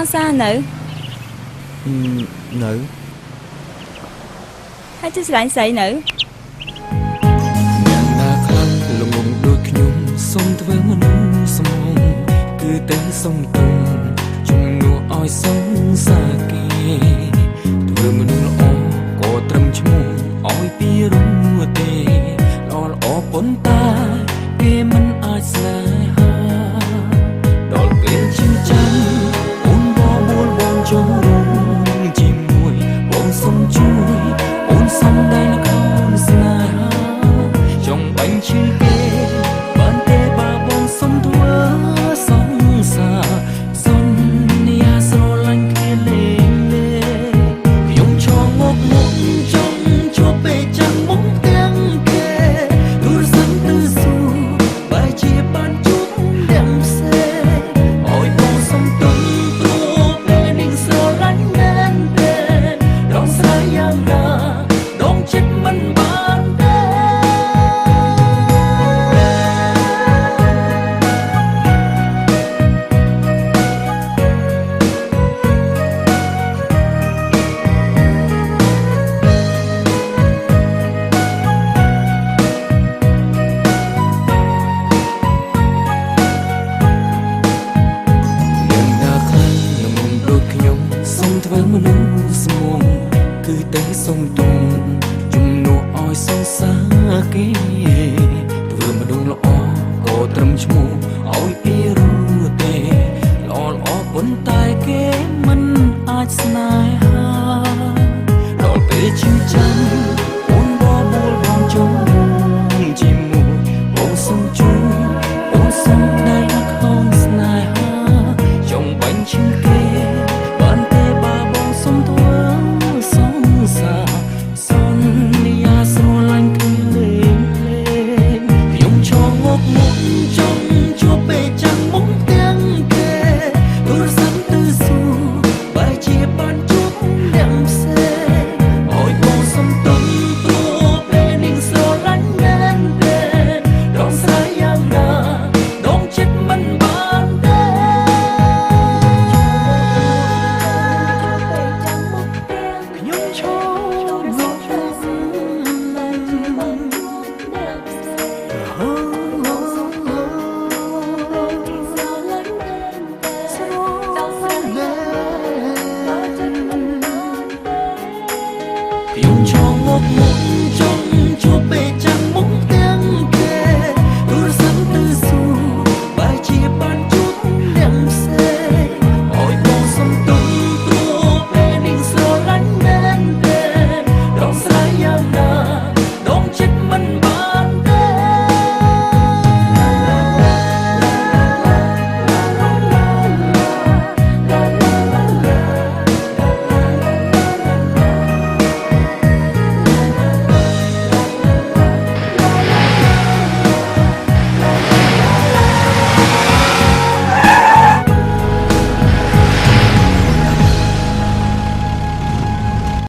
ងសានៅ នៅ ហើយជិះស្រឡាញ់ស្រីនៅ អ្នកណាខ្លាំងល្ងងដូចខ្ញុំសុំធ្វើមនុស្សស្មងគឺតែសុំទុំជំនួសឲ្យសង្សារគេធ្វើមនុស្សល្អក៏ត្រឹមឈ្មោះឲ្យពីរួមទេល្អប៉ុន្តែគេមិនអាចស្នេហាដល់ពេលជឿចាំ